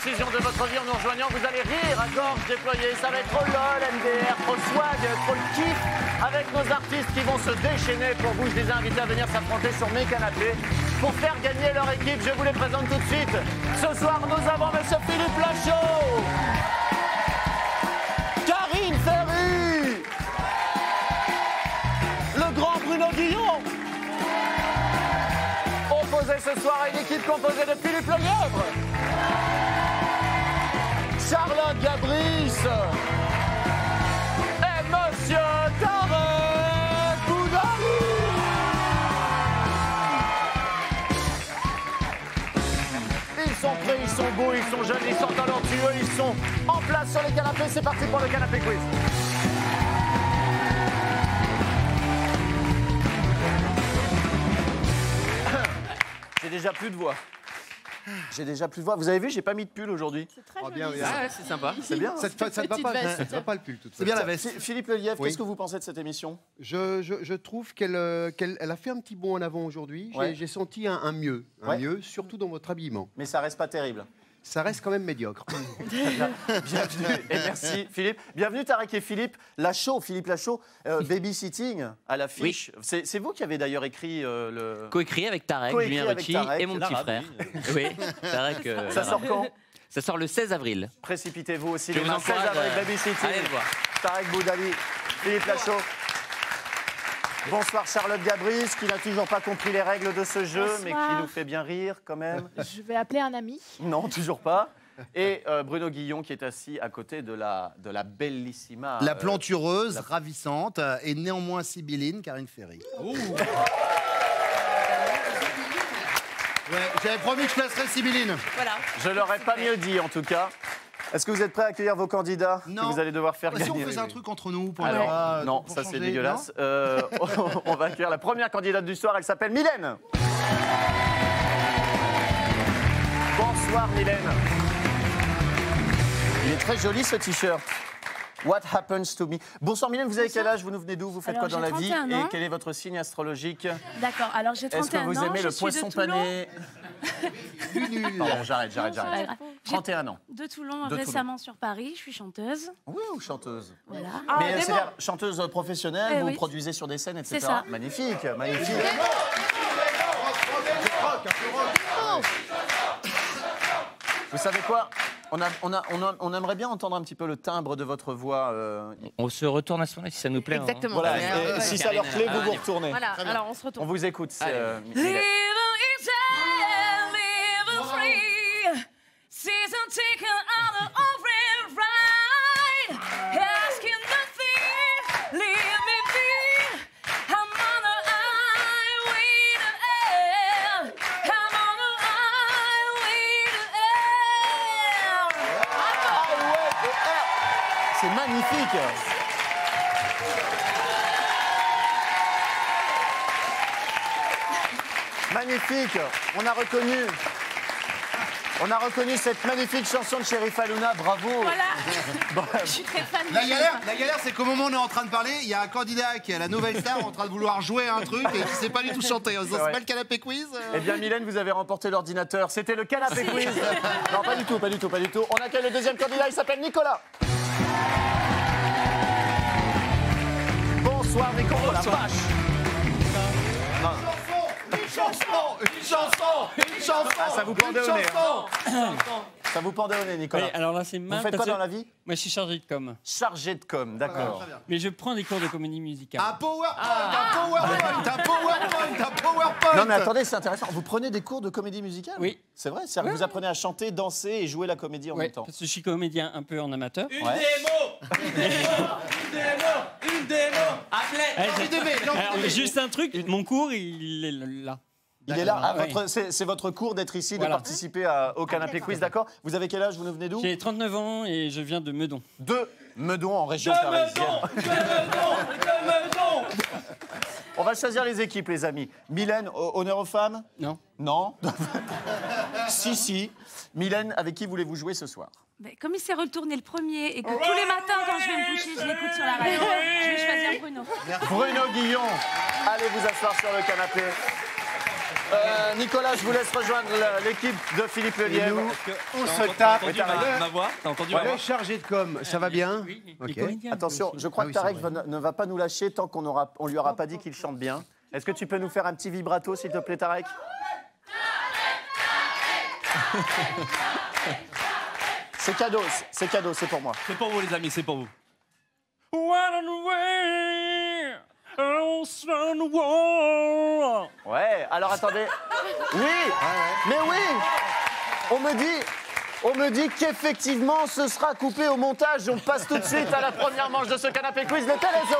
décision de votre vie en nous rejoignant. Vous allez rire à gorge déployée. Ça va être trop lol, MDR, trop swag, trop le kiff avec nos artistes qui vont se déchaîner pour vous. Je les ai invités à venir s'affronter sur mes canapés pour faire gagner leur équipe. Je vous les présente tout de suite. Ce soir, nous avons M. Philippe Lachaud, Karine Ferry, le grand Bruno Guillon. Opposé ce soir à une équipe composée de Philippe Lelièvre, Charlotte Gabris et Monsieur Tarek Boudali. Ils sont prêts, ils sont beaux, ils sont jeunes, ils sont talentueux, ils sont en place sur les canapés. C'est parti pour le canapé quiz. J'ai déjà plus de voix. J'ai déjà plus de voix. Vous avez vu, j'ai pas mis de pull aujourd'hui. C'est très joli. Bien, bien. Ah ouais, c'est sympa. C'est bien. Ça te va pas le pull, tout C'est bien la veste. Philippe Lelièvre, Oui. qu'est-ce que vous pensez de cette émission? Je trouve qu'elle a fait un petit bond en avant aujourd'hui. Ouais. J'ai senti un mieux, surtout dans votre habillement. Mais ça reste pas terrible. Ça reste quand même médiocre. Bienvenue et merci Philippe. Bienvenue Tarek et Philippe Lachaud. Philippe Lachaud, babysitting à l'affiche. C'est vous qui avez d'ailleurs écrit le... Coécrit avec Tarek, Coécrit Julien avec Ricci Tarek. et mon petit frère. Oui, Tarek. Ça sort quand? Ça sort le 16 avril. Précipitez-vous au Je vous cinéma. 16 encourage avril, à babysitting. aller le voir. Tarek Boudali, Philippe Lachaud. Bonsoir Charlotte Gabris, qui n'a toujours pas compris les règles de ce jeu, Bonsoir. mais qui nous fait bien rire quand même. Je vais appeler un ami. Non, toujours pas. Et Bruno Guillon qui est assis à côté de la bellissima. La plantureuse, ravissante et néanmoins sibylline, Karine Ferry. Ouais, j'avais promis que je placerais sibylline. Voilà. Je l'aurais pas mieux dit en tout cas. Est-ce que vous êtes prêts à accueillir vos candidats que vous allez devoir faire Si gagner? on faisait un truc entre nous pour Alors, avoir, non, pour ça c'est changer, dégueulasse. On va accueillir la première candidate du soir, elle s'appelle Mylène. Bonsoir Mylène. Il est très joli ce t-shirt. What happens to me? Bonsoir Mylène, vous avez quel âge? Vous nous venez d'où? Vous faites Alors, quoi dans la j'ai vie? 31 ans. Et quel est votre signe astrologique? D'accord, alors j'ai Est-ce que 31 ans. vous aimez je le suis de poisson Toulon. pané? Pardon, j'arrête. Non, c'est pas grave. 31 ans. De Toulon, De récemment sur Paris. Je suis chanteuse. Oui, ou chanteuse? Voilà. Mais c'est-à-dire chanteuse professionnelle, Eh vous oui. produisez sur des scènes, etc. C'est ça. Magnifique, magnifique. Vous savez quoi? On aimerait bien entendre un petit peu le timbre de votre voix. On se retourne à ce moment-là si ça nous plaît. Exactement. Voilà, Ouais, et si ça leur plaît, vous vous retournez. Voilà, alors on se On retourne. vous écoute. c'est, Allez. Mylène. easy, living free. Season ticket on the open ride. Asking nothing, leave me be. I'm on the highway to hell. I'm on the highway to hell. C'est magnifique. Magnifique. On a reconnu cette magnifique chanson de Chérif Halouna. Bravo. Voilà. Je suis très fan. La galère, c'est qu'au moment où on est en train de parler, il y a un candidat qui est la nouvelle star en train de vouloir jouer à un truc et qui sait pas du tout chanter. Ça vrai. s'appelle Canapé Quiz. Eh bien, Mylène, vous avez remporté l'ordinateur. C'était le canapé quiz. Non, pas du tout. On accueille le deuxième candidat, il s'appelle Nicolas. Bonsoir, Nicolas. Oh, la vache. Une chanson. Ah, ça vous pendait au nez. Ça vous pendait au nez, Nicolas. Oui, alors là, c'est Vous marrant. faites quoi parce dans que la vie? Moi, je suis chargé de com. Chargé de com, d'accord. Mais je prends des cours de comédie musicale. Un PowerPoint. Non mais attendez, c'est intéressant. Vous prenez des cours de comédie musicale? Oui. C'est vrai? C'est-à-dire que vous apprenez à chanter, danser et jouer la comédie en Ouais, même temps? parce que je suis comédien un peu en amateur. Ouais. Alors, juste un truc, mon cours, il est là. Il est là. Ah, Ouais. c'est votre cours d'être ici, Voilà. de participer au canapé quiz, d'accord? Vous avez quel âge? Vous nous venez d'où? J'ai 39 ans et je viens de Meudon. De Meudon en région parisienne. On va choisir les équipes, les amis. Mylène, honneur aux femmes? Non. Non. Si. Mylène, avec qui voulez-vous jouer ce soir? Ben, comme il s'est retourné le premier et que tous les matins, quand je vais me coucher, je l'écoute sur la radio, je vais choisir Bruno. Bruno Guillon, allez vous asseoir sur le canapé. Nicolas, je vous laisse rejoindre l'équipe de Philippe Lelièvre. On se tape. T'as entendu ma voix? T'as entendu ma voix? Le chargé de com, ça va bien? Ok. Attention, je crois Ah oui, que Tarek c'est vrai. ne va pas nous lâcher tant qu'on lui aura pas dit qu'il chante bien. Est-ce que tu peux nous faire un petit vibrato, s'il te plaît, Tarek? C'est cadeau, c'est pour moi. C'est pour vous, les amis, c'est pour vous. Ouais, alors attendez. Oui, mais oui, on me dit qu'effectivement ce sera coupé au montage. On passe tout de suite à la première manche de ce canapé quiz, le Télézone.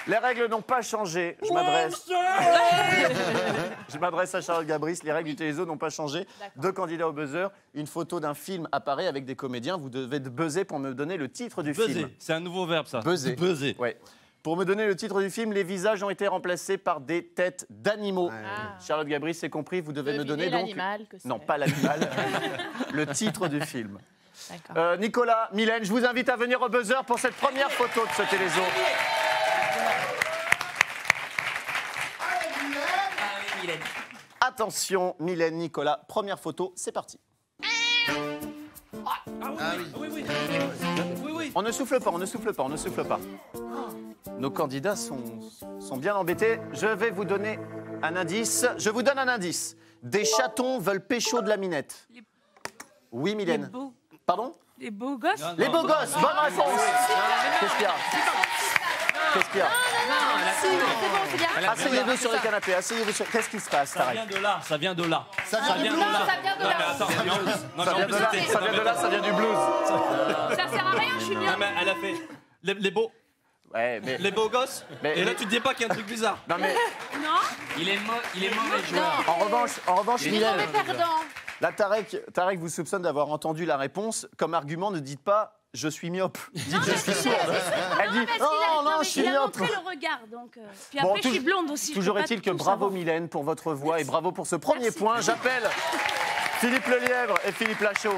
Les règles n'ont pas changé. Je m'adresse à Charlotte Gabris. Les règles du Télézone n'ont pas changé. 2 candidats au buzzer. Une photo d'un film apparaît avec des comédiens. Vous devez buzzer pour me donner le titre du film. Buzzer, c'est un nouveau verbe, ça. Buzzer. Buzzer. Ouais. Pour me donner le titre du film, les visages ont été remplacés par des têtes d'animaux. Charlotte Gabris, c'est compris. Vous devez me donner donc... l'animal que c'est. Non, pas l'animal. Le titre du film. D'accord. Nicolas, Mylène, je vous invite à venir au buzzer pour cette première photo de ce Télézone. Attention, Mylène, Nicolas, première photo, c'est parti. On ne souffle pas, on ne souffle pas, on ne souffle pas. Nos candidats sont bien embêtés. Je vais vous donner un indice. Je vous donne un indice. Des chatons veulent pécho de la minette. Oui, Mylène. Pardon? Les beaux gosses. Les beaux gosses, bonne réponse. Qu'est-ce qu'il y a? Qu'est-ce qu'il y a? C'est bon, c'est bien. Asseyez-vous sur le canapé, asseyez-vous sur... Qu'est-ce qui se passe, Ça Tarek? vient de là, ça vient de là. Ça vient de là. Non, mais attends, Ça vient de là, ça vient du blues. Ça sert à rien, je suis bien. Non, mais elle a fait les beaux, Ouais, mais... les beaux gosses. Mais- Et là, tu te dis pas qu'il y a un truc bizarre. Non, mais Non. Il est mauvais joueur. en revanche, Les Mylène, mauvais perdants. là, Tarek vous soupçonne d'avoir entendu la réponse. Comme argument, ne dites pas « je suis myope ». Dites « je suis sourde ». Elle dit « non, je suis Il a myope ». montré le regard, donc. Puis Bon, après, je suis blonde aussi. Toujours est-il que bravo Mylène pour votre voix et bravo pour ce premier point. J'appelle Philippe Lelièvre et Philippe Lachaud.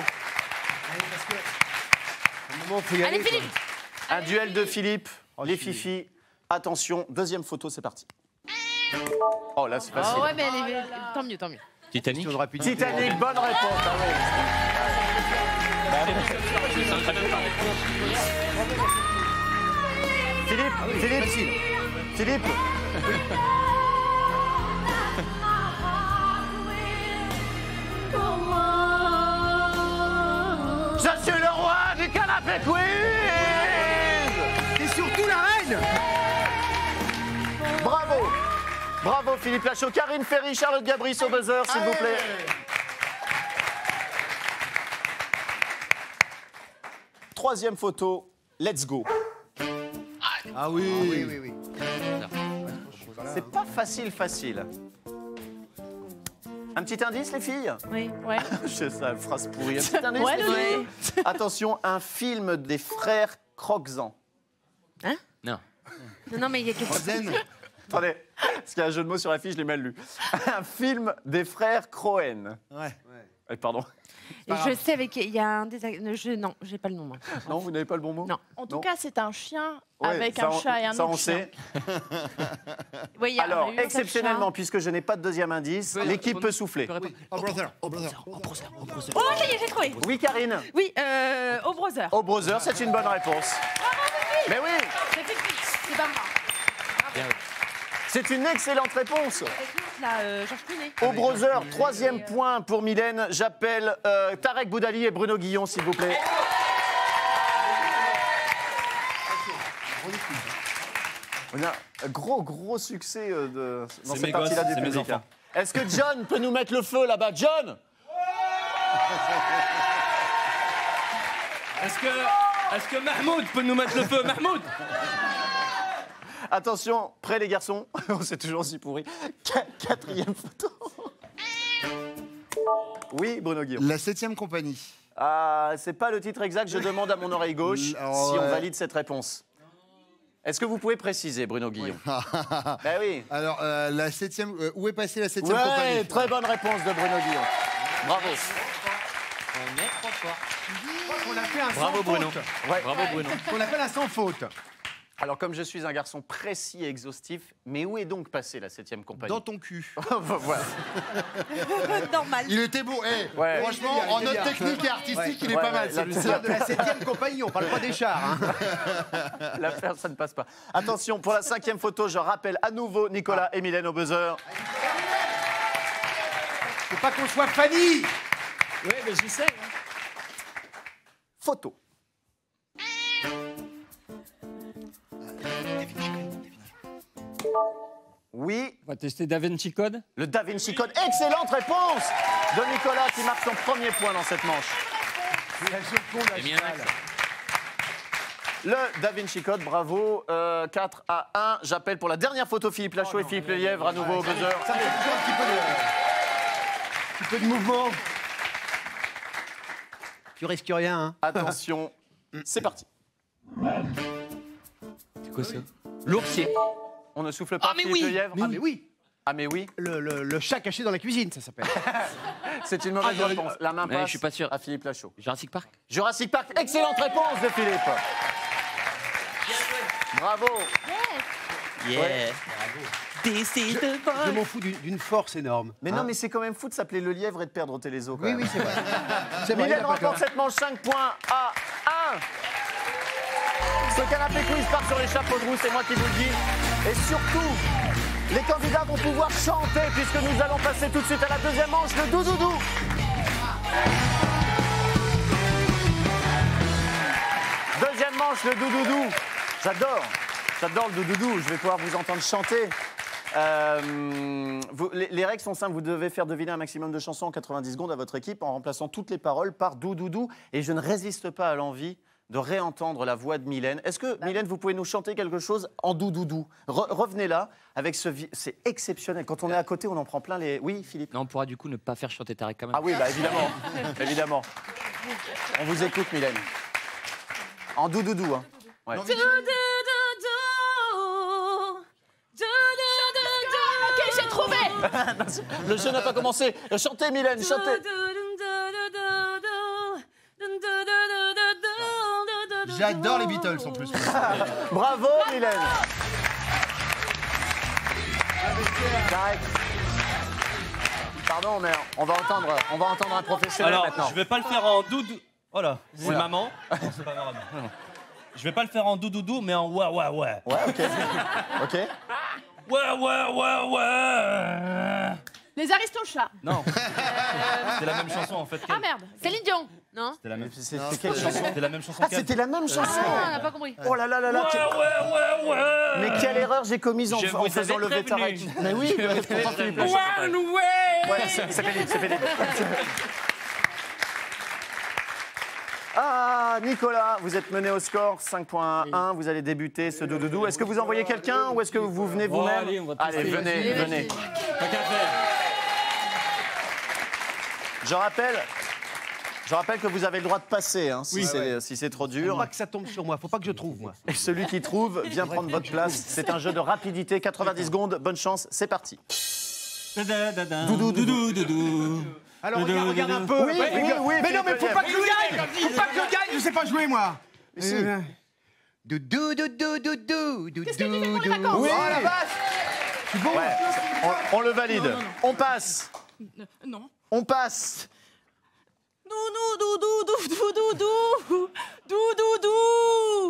Allez, Philippe. Un duel de Philippe, les fifis. Attention, deuxième photo, c'est parti. Oh là, c'est facile. Oh ouais, mais tant mieux, tant mieux. Titanic. Titanic, bonne réponse. Ah ouais. Philippe. Je suis le roi du canapé quiz. Et surtout la reine. Bravo Philippe Lachaud, Karine Ferry, Charlotte Gabris au buzzer, s'il vous plaît. Troisième photo, let's go. Ah oui. C'est pas facile. Un petit indice, les filles? Oui. Ouais. C'est ça, phrase pourrie. Un petit indice, Ouais, les filles? Attention, un film des frères Croczan. Non. Non, mais il y a quelque chose. Rosen. Attendez, parce qu'il y a un jeu de mots sur la fiche, je l'ai mal lu. Un film des frères Cohen. Ouais. Pardon. Je sais avec il y a un non, j'ai pas le nom moi. Non, vous n'avez pas le bon mot? Non. En tout Non. cas, c'est un chien Ouais, avec ça, un chat et un ça, autre on chien. sait. Oui, il y a Alors, un seul exceptionnellement, chat. puisque je n'ai pas de deuxième indice, l'équipe peut souffler. Oh, brother. Oh, ça y est, j'ai trouvé. Oui, Karine? Oui, au browser. Au browser, c'est une bonne réponse. Mais oui, C'est pas moi. c'est une excellente réponse. Là, Georges Clooney. Au browser, troisième point pour Mylène. J'appelle Tarek Boudali et Bruno Guillon, s'il vous plaît. On a un gros succès dans C'est cette mes partie-là gosses, du c'est mes public. enfants. Est-ce que John peut nous mettre le feu là-bas? John? Est-ce que Mahmoud peut nous mettre le feu? Mahmoud! Attention, prêts les garçons. C'est toujours aussi pourri. Quatrième photo. Oui, Bruno Guillon. La 7e compagnie. Ah, c'est pas le titre exact, je demande à mon oreille gauche Alors, si on ouais. valide cette réponse. Est-ce que vous pouvez préciser, Bruno Guillon? Ben oui. Alors, la 7e. Où est passée la 7e Ouais, compagnie? très bonne réponse de Bruno Guillon. Bravo. On est trop fort. On a fait un Bravo sans Bruno. faute. Ouais. Bravo Bruno. On appelle un sans faute. Alors, comme je suis un garçon précis et exhaustif, mais où est donc passée la 7e compagnie? Dans ton cul. Voilà. Normal. Il était beau. Eh, Ouais. franchement, Il était bien, en il note était bien. technique et artistique, il est Ouais, pas mal ouais, celui-ci. C'est de la 7e compagnie, on parle pas des chars. Hein. L'affaire, ça ne passe pas. Attention, pour la 5e photo, je rappelle à nouveau Nicolas et Mylène au buzzer. Faut pas qu'on soit Fanny. Ouais, mais j'essaie. Photo. Oui, On va tester Da Vinci Code. le Da Vinci Code. Excellente réponse de Nicolas qui marque son premier point dans cette manche. J'ai mis un accent. Le Da Vinci Code, bravo. 4 à 1. J'appelle pour la dernière photo Philippe Lachaud et Philippe Lelièvre à nouveau au buzzer. Ça fait toujours un petit peu de mouvement. Tu risques rien. Hein. Attention, c'est parti. C'est quoi ça? L'oursier. On ne souffle pas, Ah, mais Philippe oui. Lelièvre. Ah mais oui, Ah mais oui, le chat caché dans la cuisine, ça s'appelle. c'est une mauvaise réponse. La main Mais passe je suis pas sûr. à Philippe Lachaud. Jurassic Park. Jurassic Park, excellente réponse de Philippe. Bravo. Yeah. This is the Je m'en fous d'une force énorme. Mais Hein. non, mais c'est quand même fou de s'appeler le lièvre et de perdre au téléso. Quand Oui, même. oui, c'est vrai. C'est vrai, il Mylène a pas remporte tort. cette manche 5 points à 1. Ce canapé quiz part sur les chapeaux de roue, c'est moi qui vous le dis. Et surtout, les candidats vont pouvoir chanter puisque nous allons passer tout de suite à la deuxième manche, le doudoudou. Deuxième manche, le doudoudou. J'adore le doudoudou. Je vais pouvoir vous entendre chanter. Les règles sont simples. Vous devez faire deviner un maximum de chansons en 90 secondes à votre équipe en remplaçant toutes les paroles par doudoudou. Et je ne résiste pas à l'envie de réentendre la voix de Mylène. Est-ce que, Mylène, vous pouvez nous chanter quelque chose en doudoudou? Revenez là, avec c'est exceptionnel. Quand on est à côté, on en prend plein les... Oui, Philippe? Non, on pourra du coup ne pas faire chanter Tarek quand même. Ah oui, bah évidemment. Évidemment. On vous écoute, Mylène. En doudoudou, hein. Ouais. Ok, j'ai trouvé. Le jeu n'a pas commencé. Chantez, Mylène, chantez. J'adore les Beatles en plus. Bravo, Mylène. Tarek. Pardon, mais on va entendre un professionnel Alors, maintenant. je vais pas le faire en doudou. Oh là, c'est Oula. maman. Non, c'est pas grave. Je vais pas le faire en doudoudou, mais en ouais, ouais, ouais. Ouais, ok. Ok. Ouais, ouais, ouais, ouais. Les Aristochats. Non. C'est la même chanson en fait. Ah merde, Céline Dion. Non. C'était la même. C'est quelle chanson? C'était la même chanson. Ah, c'était la même chanson. Ah, on n'a pas compris. Oh là là là là. Ouais, ouais, ouais, ouais. Mais quelle erreur j'ai commise en Je vous faisant avais lever Tarek. prévenu. Mais oui, Je vous avais pourtant, Philippe Lachaud. One way. Ouais, c'est pénible, c'est pénible. Ah, Nicolas, vous êtes mené au score, 5 points à 1. Vous allez débuter ce doudoudou. Est-ce que vous envoyez quelqu'un ou est-ce que vous venez Oh, vous-même? allez, on va Allez, tester. venez, venez. Pas qu'à faire. Je rappelle que vous avez le droit de passer, hein, si c'est trop Faut dur. pas que ça tombe sur moi, faut pas que je trouve, moi. Et celui qui trouve vient prendre votre place. C'est un jeu de rapidité, 90 secondes. Bonne chance, c'est parti. Doudou, doudou, doudou. Alors regarde un peu. Oui, oui, oui, Mais non, mais faut Philippe pas que je gagne. Faut pas que je gagne, je sais pas jouer, moi. Si. Doudou, doudou, doudou, doudou, doudou. Oui. Oh la vache. C'est bon. Ouais, on le valide. On passe. Non. On passe.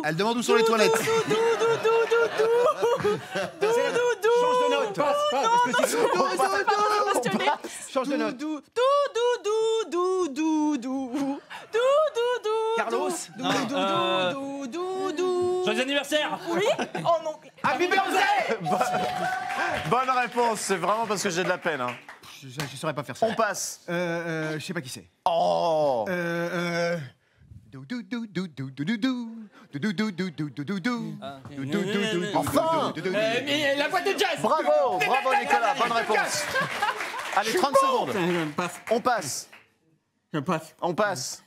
Elle demande où sont les toilettes. Change de note. Passe, parce que c'est change de note. Carlos. Joyeux anniversaire. Happy birthday. Bonne réponse. C'est vraiment parce que j'ai de la peine. Hein. Je saurais pas faire ça. On passe. Je sais pas qui c'est. Oh. Enfin. Mais la boîte de jazz. Bravo, bravo Nicolas. Bonne réponse. Allez, 30 secondes. On passe. Je passe. On passe.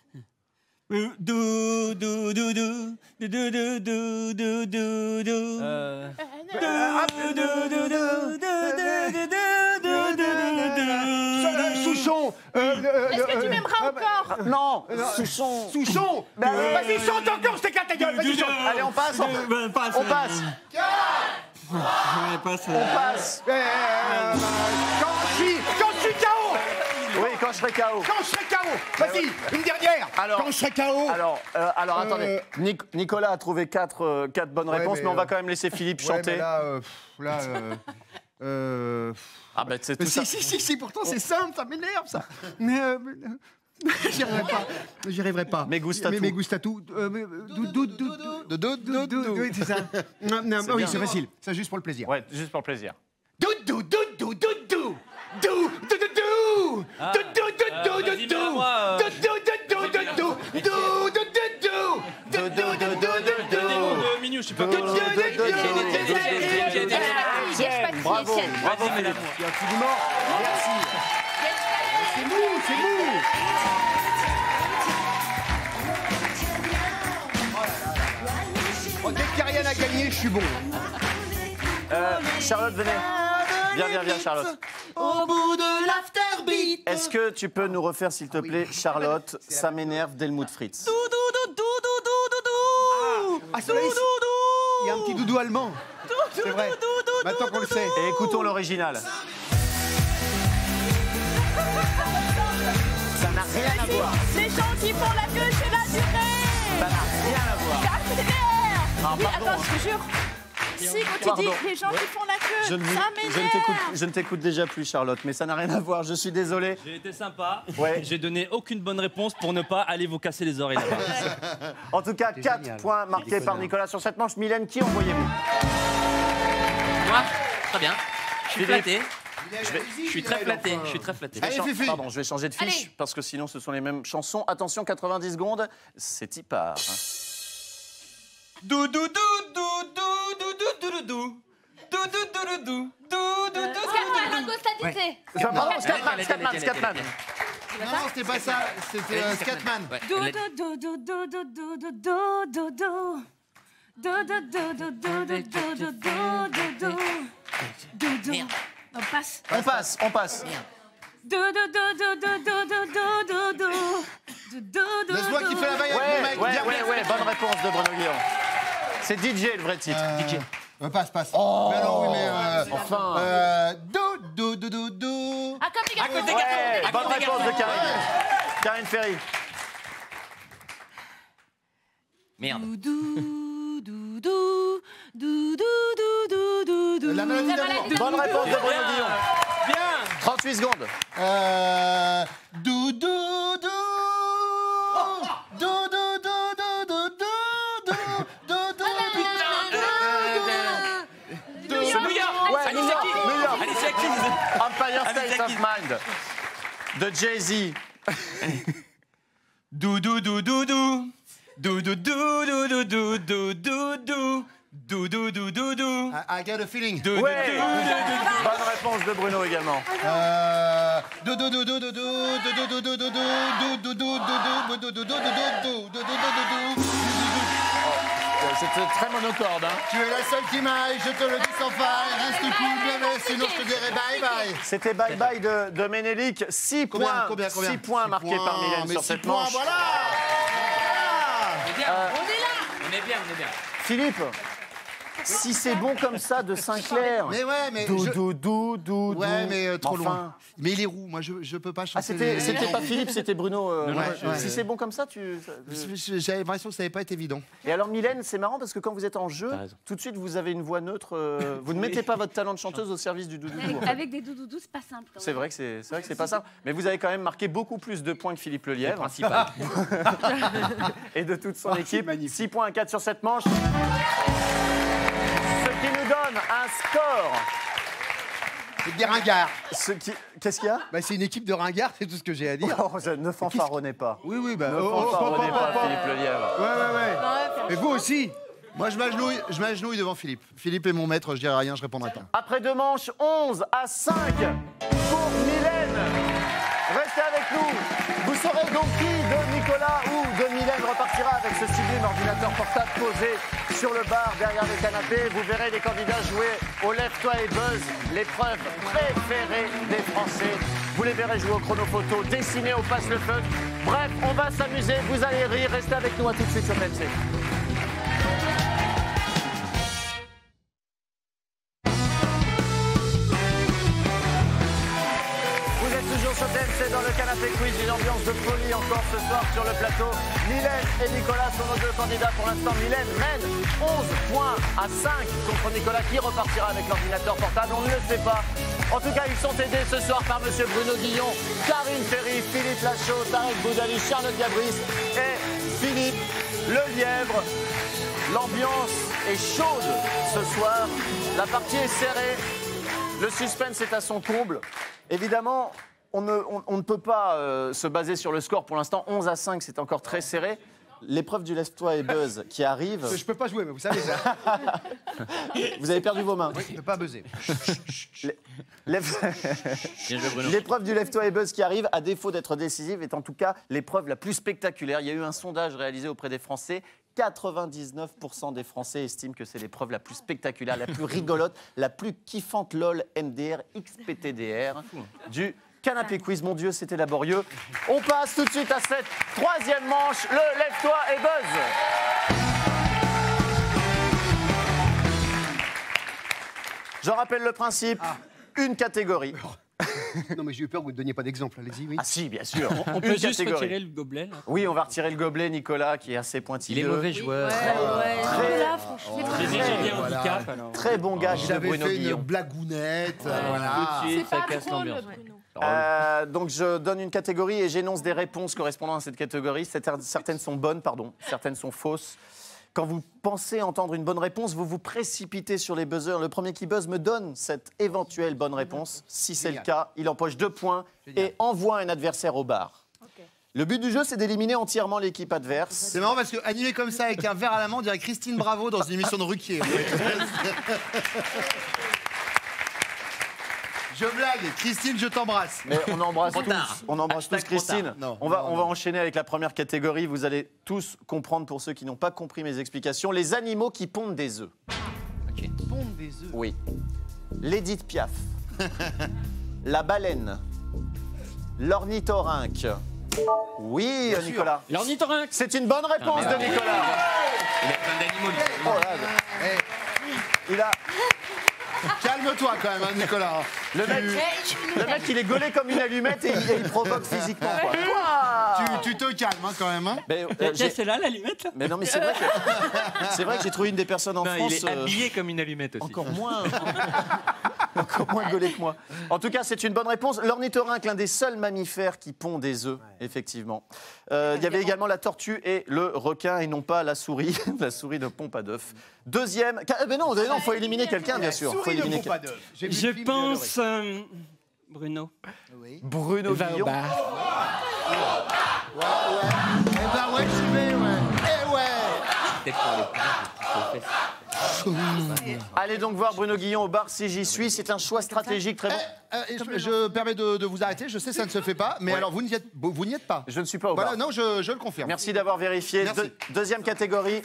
Souchon. Est-ce que tu m'aimeras encore? Non, Souchon. Souchon. Vas-y, chante encore, je t'éclate ta gueule. Vas-y, chante. Allez, on passe. On passe. On passe. Quand je suis KO. Oui, quand je serai KO. Quand je serai KO. Vas-y, une dernière. Quand je serai KO. Alors attendez. Nicolas a trouvé 4 bonnes réponses, mais on va quand même laisser Philippe chanter. Ah ben c'est tout ça. Si, pourtant c'est simple, ça m'énerve ça. Mais j'y arriverai pas. Mais gustatou. Mais gustatou. Oui, c'est ça. Oui, c'est facile. C'est juste pour le plaisir. Ouais, juste pour le plaisir. Bravo, bravo Philippe. Absolument. Merci. C'est mou. Dès qu'il n'y a rien à gagner, je suis bon. Charlotte, venez. Viens, Charlotte. Au bout de l'afterbeat. Est-ce que tu peux nous refaire, s'il te plaît, Charlotte, ça m'énerve d'Helmut Fritz? Ah, ça, il y a un petit doudou allemand. C'est vrai. Maintenant qu'on le sait. Et écoutons l'original. Ça n'a rien à voir. Les gens qui font la queue chez la durée. Ça n'a rien à voir. Oui, attends, je te jure. Si, quand tu dis les gens qui font la queue, ça m'énerve. Je ne t'écoute déjà plus, Charlotte, mais ça n'a rien à voir, je suis désolé. J'ai été sympa. Ouais. J'ai donné aucune bonne réponse pour ne pas aller vous casser les oreilles là-bas. En tout cas, 4 points marqués par Nicolas sur cette manche. Mylène, qui envoyez-vous? Moi, très bien. Je suis Philippe. flatté. Je suis très flatté. Je suis très flatté. Pardon, je vais changer de fiche, parce que sinon ce sont les mêmes chansons. Attention, 90 secondes, c'est y part. Scatman. Non, c'était pas ça. C'était Scatman. On passe. On passe. Laisse-moi qui fait la vaille avec mon mec. Ouais, bonne réponse de Bruno Guillon. C'est DJ le vrai titre. DJ. Passe. Oh, mais non, oui, mais enfin. Do. Ah, comme les gars. Ouais, bonne réponse de Karine. Karine Ferry. Merde. La maladie d'amour. Bonne réponse de Bruno Guillon. Bien. 38 secondes. Empire State of Mind de Jay-Z. I got a feeling. Ouais. Bonne réponse de Bruno également. C'était très monocorde. Tu es la seule qui m'aille, je te le dis sans faille. Reste cool, bébé, sinon je te dirai bye bye. C'était Bye Bye de Ménélique. 6 points. 6 points marqués par Mylène sur cette manche. Voilà. On est bien. Philippe, si c'est bon comme ça de Sinclair. Mais ouais, mais. Ouais, mais trop loin. Mais il est roux, moi je peux pas chanter. Ah, c'était pas Philippe, c'était Bruno. Ouais. Si c'est bon comme ça, J'avais l'impression que ça n'avait pas été évident. Et alors, Mylène, c'est marrant parce que quand vous êtes en jeu, tout de suite vous avez une voix neutre. Vous ne mettez pas votre talent de chanteuse au service du doudou. Avec des doudoudous, c'est pas simple. C'est vrai que c'est pas ça. Mais vous avez quand même marqué beaucoup plus de points que Philippe Lelièvre. Principal. Et de toute son équipe. 6 points à 4 sur cette manche. Ce qui nous donne un score. C'est des ringards. Qu'est-ce qu'il y a? C'est une équipe de ringards, c'est tout ce que j'ai à dire. Ne fanfaronnez pas. Oui, Ne fanfaronnez pas, Philippe Lelièvre. Ouais. Et vous aussi. Moi, je m'agenouille devant Philippe. Philippe est mon maître, je dirai rien, je répondrai pas. Après 2 manches, 11 à 5 pour Mylène. Restez avec nous. Vous saurez donc qui de Nicolas ou de Mylène repartira avec ce sublime ordinateur portable posé sur le bar derrière le canapé. Vous verrez les candidats jouer au Lève-toi et Buzz, l'épreuve préférée des Français. Vous les verrez jouer au chrono-photo, dessiner au passe-le-feu. Bref, on va s'amuser, vous allez rire. Restez avec nous, à tout de suite sur TMC. Sur TMC dans le canapé quiz, une ambiance de folie encore ce soir sur le plateau. Mylène et Nicolas sont nos deux candidats pour l'instant. Mylène mène 11 points à 5 contre Nicolas qui repartira avec l'ordinateur portable, on ne le sait pas. En tout cas, ils sont aidés ce soir par monsieur Bruno Guillon, Karine Ferry, Philippe Lachaud, Tarek Boudali, Charlotte Gabris et Philippe Le Lièvre. L'ambiance est chaude ce soir, la partie est serrée, le suspense est à son comble. Évidemment, on ne peut pas se baser sur le score pour l'instant. 11 à 5, c'est encore très serré. L'épreuve du Lève-toi et buzz qui arrive... Je peux pas jouer, mais vous savez ça. Vous avez perdu vos mains. Oui, je ne peux pas buzzer. L'épreuve du Lève-toi et buzz qui arrive, à défaut d'être décisive, est en tout cas l'épreuve la plus spectaculaire. Il y a eu un sondage réalisé auprès des Français. 99% des Français estiment que c'est l'épreuve la plus spectaculaire, la plus rigolote, la plus kiffante LOL MDR XPTDR du canapé quiz. Mon Dieu, c'était laborieux. On passe tout de suite à cette troisième manche, le Lève-toi et buzz. Je rappelle le principe, une catégorie. Non, mais j'ai eu peur que vous ne donniez pas d'exemple. Allez-y, oui. Ah si, bien sûr. On peut juste retirer le gobelet, là. Oui, on va retirer le gobelet, Nicolas, qui est assez pointilleux. Il est mauvais joueur. Très bon gars, cher J'avais Bruno fait Guillon. une blagounette. Tout de suite, ça casse l'ambiance. Donc je donne une catégorie et j'énonce des réponses correspondant à cette catégorie. Certaines sont bonnes, certaines sont fausses. Quand vous pensez entendre une bonne réponse, vous vous précipitez sur les buzzers. Le premier qui buzz me donne cette éventuelle bonne réponse. Si c'est le cas, il empoche 2 points et envoie un adversaire au bar. Okay. Le but du jeu, c'est d'éliminer entièrement l'équipe adverse. C'est marrant parce que animé comme ça, avec un verre à la main, on dirait Christine Bravo dans une émission de Ruquier. Je blague, Christine, je t'embrasse. Mais on embrasse tous Christine. On va enchaîner avec la première catégorie. Vous allez tous comprendre, pour ceux qui n'ont pas compris mes explications, les animaux qui pondent des œufs. Okay. Pondent des œufs. Oui. L'Édith Piaf. La baleine. L'ornithorynque. Oui, bien Nicolas. L'ornithorynque. C'est une bonne réponse de Nicolas. Il a plein d'animaux. Il a... Calme-toi quand même, hein, Nicolas. Le mec, il est gaulé comme une allumette et il provoque physiquement. Quoi. Tu te calmes hein, quand même. Hein. C'est là l'allumette là. Mais non, mais c'est vrai que j'ai trouvé une des personnes en France. Il est habillé comme une allumette aussi. Encore moins gaulé que moi. En tout cas, c'est une bonne réponse. L'ornithorynque, l'un des seuls mammifères qui pond des œufs, effectivement. Il y avait également la tortue et le requin, et non pas la souris. La souris ne pond pas d'œufs. Deuxième. Mais non, il faut éliminer quelqu'un, bien sûr. Faut éliminer quelqu'un. Je pense. Bruno. Oui. Bruno Guillon. Eh ben ouais, j'y vais, ouais. Eh ouais. Allez donc voir Bruno Guillon au bar si j'y suis. C'est un choix stratégique très bon. Je permets de vous arrêter. Je sais que ça ne se fait pas, mais alors vous n'y êtes pas. Je ne suis pas au bar. Voilà, non, je le confirme. Merci d'avoir vérifié. Deuxième catégorie.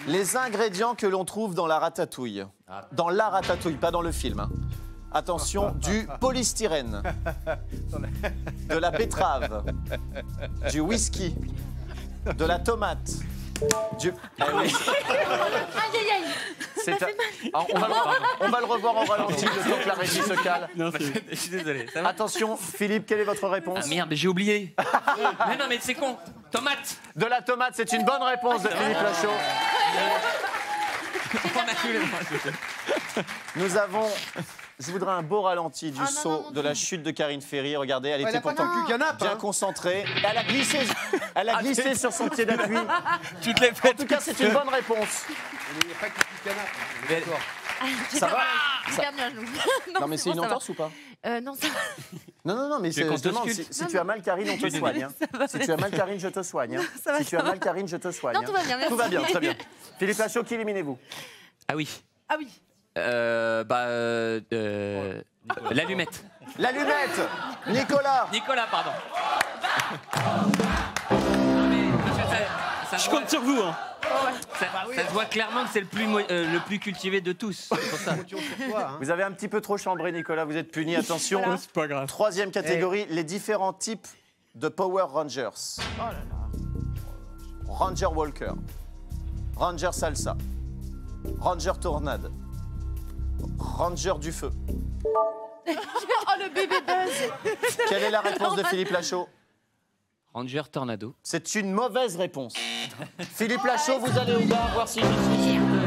Les ingrédients que l'on trouve dans la ratatouille. Dans la ratatouille, pas dans le film. Hein. Attention, du polystyrène, de la betterave, du whisky, de la tomate, du... On va le revoir en ralenti, le temps que la régie se cale. Non, je suis désolé. Attention, Philippe, quelle est votre réponse? Ah merde, j'ai oublié. Non, mais c'est con. Tomate. De la tomate, c'est une bonne réponse de Philippe Lachaud. Nous avons... Je voudrais un beau ralenti du saut de la chute de Karine Ferry. Regardez, elle était pourtant bien concentrée. Elle a glissé sur son pied d'appui. En tout cas, c'est une bonne réponse. Il n'y a pas que du canap. Ça va Hyper bien, je Non, mais c'est une entorse ou pas? Non, ça va. Non, mais je te demande, si tu as mal, Karine, on te soigne. Si tu as mal, Karine, je te soigne. Si tu as mal, Karine, je te soigne. Non, tout va bien, merci. Tout va bien, très bien. Philippe Lachaud, qui éliminez-vous? Ah oui. Ah oui. L'allumette. L'allumette. Nicolas. Nicolas, pardon. Je compte sur vous. Hein. Ça se voit clairement que c'est le plus cultivé de tous. C'est pour ça. Vous avez un petit peu trop chambré, Nicolas. Vous êtes puni. Attention. Voilà. C'est pas grave. Troisième catégorie, les différents types de Power Rangers. Oh là là. Ranger Walker, Ranger Salsa, Ranger Tornade, Ranger du Feu. Oh, le bébé Buzz. Quelle est la réponse de Philippe Lachaud? Ranger Tornado. C'est une mauvaise réponse. Philippe Lachaud, vous allez au bar voir si je suis sûr de...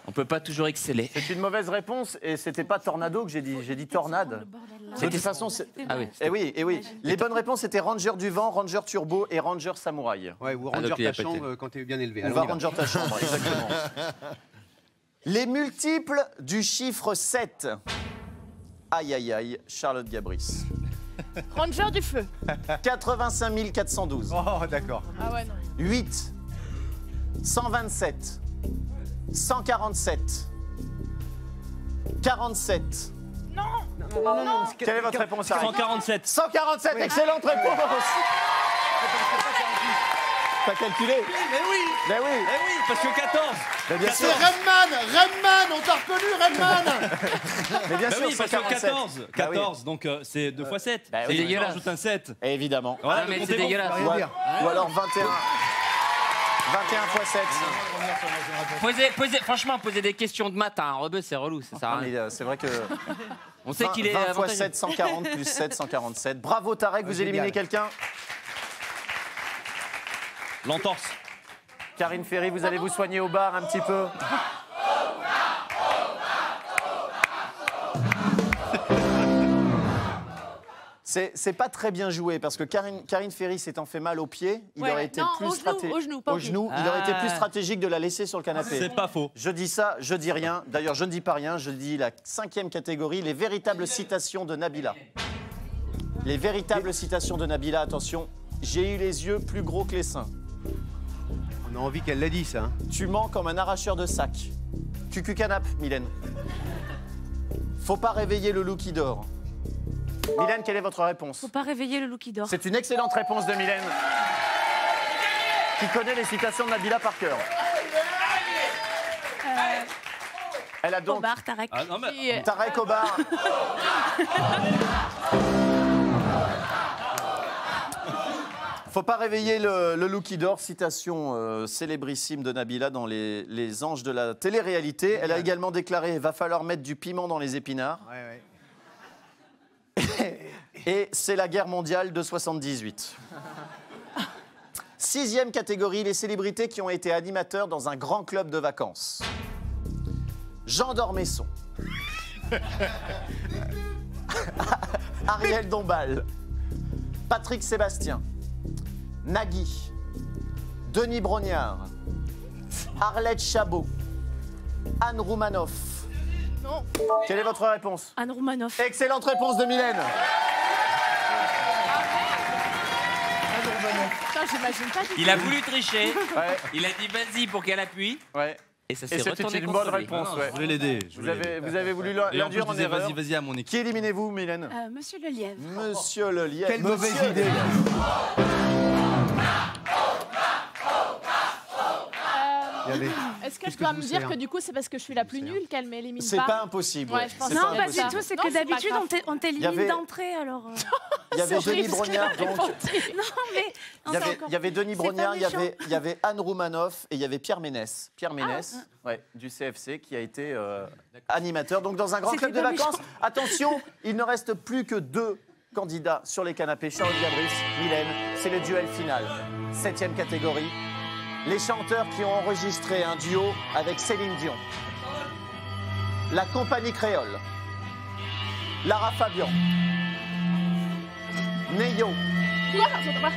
On peut pas toujours exceller. C'est une mauvaise réponse et c'était pas Tornado que j'ai dit Tornade. De toute façon, c'est... Ah oui. Eh oui. Les bonnes réponses c'était Ranger du Vent, Ranger Turbo et Ranger Samouraï. Ouais, ou Ranger ta chambre quand t'es bien élevé. On va Ranger ta chambre, exactement. Les multiples du chiffre 7. Aïe, aïe, aïe, Charlotte Gabris. Ranger du feu. 85 412. Oh, d'accord. Ah ouais, non. 8. 127. 147. 47. Non. Quelle est votre réponse, Harry? 147. 147, excellente réponse. T'as calculé? Mais oui. Ben oui. Eh oui, parce que 14. Ben bien sûr. C'est Redman, on t'a reconnu, Redman. Mais bien Bah sûr, oui, parce que 147. 14. Bah oui. 14, donc c'est 2 fois 7. Bah C'est oui. dégueulasse. Rajoute un 7. Évidemment. Voilà, Ah, mais le c'est compte est bon. dégueulasse. Rien dire. Ou alors 21. 21 fois 7. Franchement, poser des questions de maths à un rebeu, c'est relou. Ça sert à Ah, rien. mais, c'est vrai que On sait qu'il est 20 fois avantageux. 7, 140 plus 7, 147. Bravo Tarek, vous génial. éliminez quelqu'un. L'entorse. Karine Ferry, vous allez vous soigner au bar un petit peu. C'est pas très bien joué parce que Karine Ferry s'étant fait mal au pied, il Ouais. aurait été Non, plus au genou, pas au pied. il aurait été plus stratégique de la laisser sur le canapé. C'est pas faux. Je dis ça, je dis rien. D'ailleurs, je ne dis pas rien. Je dis la 5e catégorie, les véritables citations de Nabila. Les véritables citations de Nabila. Attention, j'ai eu les yeux plus gros que les seins. On a envie qu'elle l'ait dit, ça. Hein. Tu mens comme un arracheur de sac. Cucu canap, Mylène. Faut pas réveiller le loup qui dort. Mylène, quelle est votre réponse? Faut pas réveiller le loup qui dort. C'est une excellente réponse de Mylène, qui connaît les citations de Nabila par cœur. Elle a donc... Au bar, Tarek. Ah, non, mais... Tarek au bar. Faut pas réveiller le loup qui dort, citation célébrissime de Nabila dans les anges de la télé-réalité. Elle a également déclaré « Va falloir mettre du piment dans les épinards Ouais. ». Et c'est la guerre mondiale de 78. 6e catégorie, les célébrités qui ont été animateurs dans un grand club de vacances. Jean d'Ormesson. Ariel Dombal. Patrick Sébastien. Nagui. Denis Brognard. Arlette Chabot. Anne Roumanoff. Non. Quelle est votre réponse? Anne Roumanoff. Excellente réponse de Mylène. Putain, j'imagine pas du tout. Il a voulu tricher. Ouais, Il a dit vas-y pour qu'elle appuie. ouais. Et ça Et s'est c'était retourné une contre bonne lui. réponse. Non, Ouais. je voulais l'aider. Vous avez voulu Et en plus, l'induire je en disais, erreur. vas-y à mon équipe. Qui éliminez-vous, Mylène? Monsieur Le Lièvre. Monsieur Le Lièvre. Quelle mauvaise Monsieur idée. Le Lièvre. Regardez. Est-ce que Qu'est-ce je dois que je me vous dire sers que du coup c'est parce que je suis la plus nulle qu'elle m'élimine C'est pas impossible. Ouais, je pense C'est que Non, c'est pas ça. du tout, c'est Non, que c'est pas d'habitude, grave. on Il y t'élimine avait- d'entrée, alors... Il y avait C'est horrible Denis ce qu'elle a Brognard, donc. inventé. Non, mais... Il y avait Denis C'est Brognard, pas il méchant. y avait Anne Roumanoff et il y avait Pierre Ménès. Pierre Ménès, ouais, du CFC, qui a été animateur. Donc dans un grand C'était club de pas vacances. méchant. Attention, il ne reste plus que 2 candidats sur les canapés. Charlotte Gabris, Mylène, c'est le duel final. 7e catégorie. Les chanteurs qui ont enregistré un duo avec Céline Dion. La Compagnie Créole. Lara Fabian. Neyo. Quoi? J'entends pas.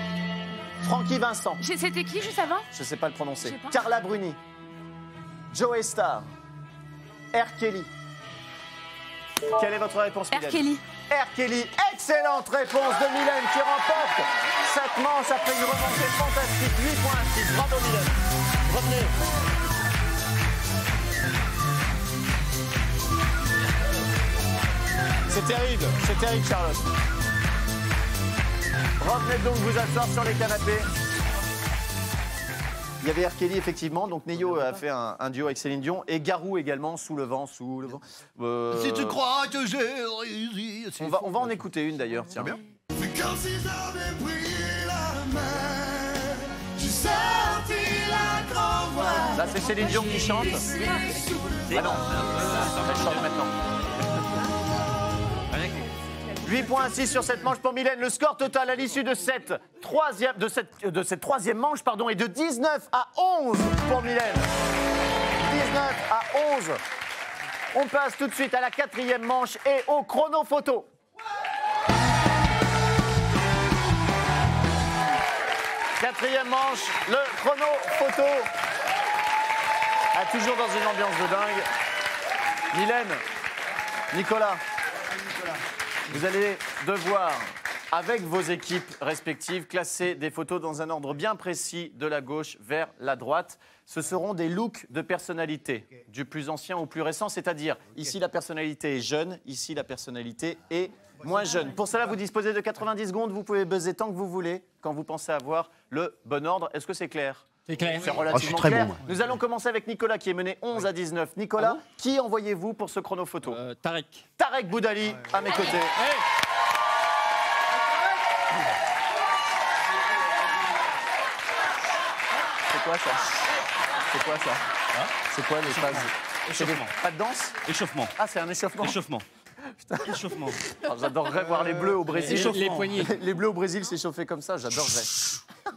Francky Vincent. C'était qui, juste avant? Je ne sais pas le prononcer. Je sais pas. Carla Bruni. Joe Star. R. Kelly. Quelle est votre réponse, Mylène? R. Kelly. R. Kelly. Excellente réponse de Mylène qui remporte cette manche après une remontée fantastique. 8 points à 6. Bravo, Mylène. Revenez. C'est terrible, Charlotte. revenez donc vous asseoir sur les canapés. Il y avait R. Kelly, effectivement. Donc, Neyo a fait un duo avec Céline Dion. Et Garou également, Sous le vent, sous le vent. Si tu crois que j'ai réussi... On va en écouter une, d'ailleurs. Tiens. Bien. C'est comme si j'avais pris la main. J'ai sorti la grand voix. Là, c'est Céline Dion qui chante. Ah non, elle chante maintenant. 8 points à 6 sur cette manche pour Mylène. Le score total à l'issue de cette troisième manche est de 19 à 11 pour Mylène. 19 à 11. On passe tout de suite à la 4e manche et au chrono photo. Quatrième manche, le chrono photo. Ah, toujours dans une ambiance de dingue. Mylène, Nicolas. Vous allez devoir, avec vos équipes respectives, classer des photos dans un ordre bien précis de la gauche vers la droite. Ce seront des looks de personnalité, du plus ancien au plus récent, c'est-à-dire ici la personnalité est jeune, ici la personnalité est moins jeune. Pour cela, vous disposez de 90 secondes, vous pouvez buzzer tant que vous voulez quand vous pensez avoir le bon ordre. Est-ce que c'est clair ? C'est clair. C'est relativement très clair. bon. Nous allons commencer avec Nicolas qui est mené 11 à 19. Nicolas, qui envoyez-vous pour ce chrono photo ? Tarek. Tarek Boudali, à mes côtés. C'est quoi ça ? C'est quoi ça ? C'est quoi les phases ? Échauffement. Pas de danse ? Échauffement. Ah, c'est un échauffement. Échauffement. Échauffement. Ah, j'adorerais voir les bleus au Brésil. Les poignets. Les bleus au Brésil s'échauffer comme ça, j'adorerais.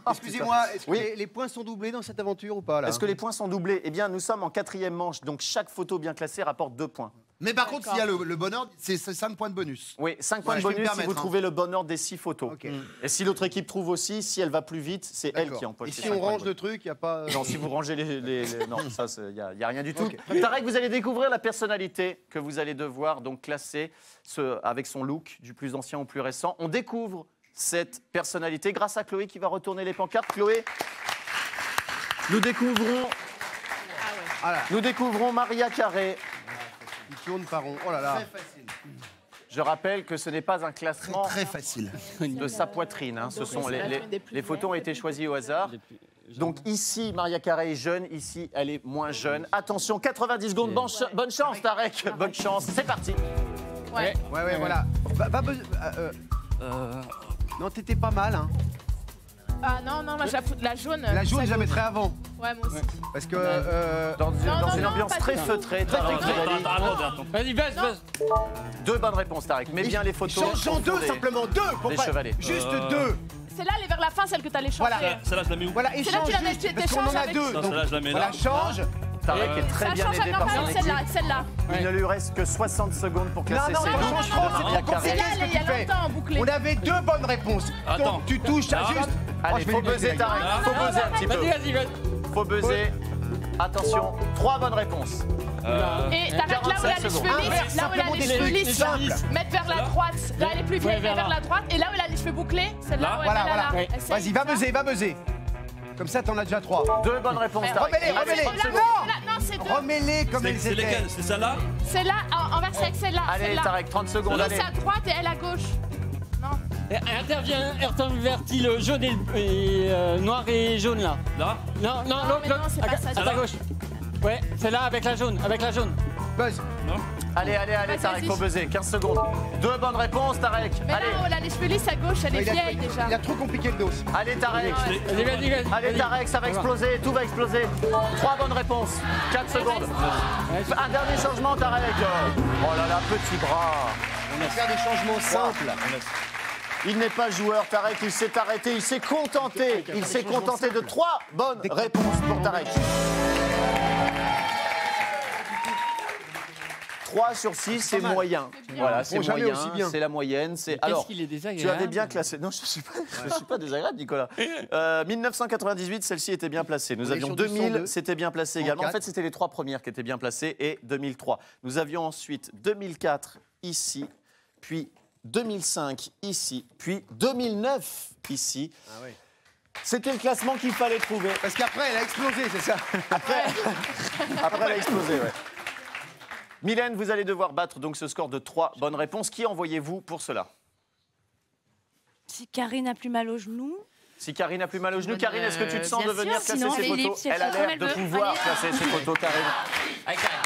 Excusez-moi, est-ce que Oui. les points sont doublés dans cette aventure ou pas là? Est-ce que les points sont doublés ? Eh bien, nous sommes en 4e manche, donc chaque photo bien classée rapporte 2 points. Mais par contre, s'il y a le bon ordre, c'est 5 points de bonus. Oui, 5 points Ouais, de je vais me bonus si permettre, vous trouvez le bon ordre des 6 photos. Ok. Et si l'autre équipe trouve aussi, si elle va plus vite, c'est elle D'accord. qui empoche. Et ces si 5 on points de range bonus. le truc, il n'y a pas. Non, si vous rangez non, ça, il n'y a rien du tout. Ok. Tarek, vous allez découvrir la personnalité que vous allez devoir donc classer avec son look, du plus ancien au plus récent. On découvre cette personnalité grâce à Chloé qui va retourner les pancartes. Chloé, nous découvrons Maria Carré. Il tourne par rond. Oh là là. Je rappelle que ce n'est pas un classement Très facile. de sa poitrine. Hein. Ce sont les photos ont été choisies au hasard. Donc ici, Maria Carré est jeune, ici, elle est moins jeune. Attention, 90 secondes, bonne chance Tarek, bonne chance, c'est parti. Ouais. Ouais, voilà. Non, t'étais pas mal, hein. Ah non, moi j'ai la jaune. La jaune, ça je la gauche. mettrais avant. Ouais, moi aussi. Parce que. Dans une non, ambiance pas très du tout. feutrée, Tarek Boudali. Vas-y, buzz. 2 bonnes réponses Tarek, mets bien les photos. Changeons Ce sont 2 simplement, 2 pour des pas. chevalets. Juste 2. C'est là, elle est vers la fin, celle que t'allais changer. Voilà. Celle-là, je la mets où? Voilà, C'est là échange que tu la mets, juste, parce qu'on en t'échanges a avec- 2. Non, celle-là, je la mets Voilà, là. change. Tarek est très Ça bien change à aidé par son campagne, équipe. celle-là. Il ne lui reste que 60 secondes pour classer Non, ses non, looks change de trop, Maria c'est trop Carré. Celle-là, ce que il y a tu fais. longtemps en bouclé. On avait 2 bonnes réponses. Attends. Donc tu touches à juste. Allez, faut buzzer Tarek, faut buzzer un petit peu. Vas-y. Faut buzzer. Attention, 3 bonnes réponses. Et t'arrêtes là où elle a les 45 cheveux lisses, là où elle a les cheveux lisses, simples. mettre vers la droite. Là, elle est plus vieille, vers vers là. la droite. Et là où elle a les cheveux bouclés, celle-là, ouais, Voilà, là, voilà. là. Essaye, Vas-y, va ça. buzzer. Comme ça, t'en as déjà 3. 2 bonnes réponses Mais Tarek. remets-les, Il reste remets-les. 30 Là, secondes. non, c'est deux. Remets-les comme elles C'est étaient. lesquelles? C'est celle-là? C'est là, envers c'est avec celle-là. Allez celle-là. Tarek, 30 secondes, Lui, allez. c'est à droite et elle à gauche. Non. Intervertis le jaune et noir et jaune là. Là? Non, Non, l'autre, mais non, c'est pas ça. à ta gauche. Ouais, c'est là avec la jaune, Buzz. Allez Tarek, vas-y. faut buzzer, 15 secondes. 2 bonnes réponses Tarek. Mais Allez, là où elle a les cheveux lisses à gauche, elle est vieille déjà. Il a trop compliqué le dos. allez Tarek. Vas-y. Allez Tarek, ça va exploser, tout va exploser. 3 bonnes réponses, 4 secondes. Un dernier changement Tarek. Oh là là, petit bras. On va faire des changements simples. Il n'est pas joueur, Tarek, il s'est arrêté, il s'est contenté. Il s'est contenté de 3 bonnes réponses pour Tarek. 3 sur 6, c'est moyen. Voilà, c'est Bon, jamais moyen, aussi bien. c'est la moyenne. Alors, qu'il est désagréable. tu avais bien classé. Non, je ne suis pas désagréable, Nicolas. 1998, celle-ci était bien placée. Nous On est avions sur 2000, 202. c'était bien placé également. En 34. fait, c'était les 3 premières qui étaient bien placées et 2003. Nous avions ensuite 2004 ici, puis 2005 ici, puis 2009 ici. Ah ouais. C'était le classement qu'il fallait trouver. Parce qu'après, elle a explosé, c'est ça. Après, elle a explosé, ouais. Mylène, vous allez devoir battre donc ce score de 3 bonnes réponses. Qui envoyez-vous pour cela? Si Karine a plus mal au genou. Si Karine a plus mal au genou, Karine, est-ce que tu te sens de venir classer sinon, ses elle est libre, photos? si elle Elle a fait l'air comme de elle veut. pouvoir Allez. classer ses photos, Karine. Allez, Karine.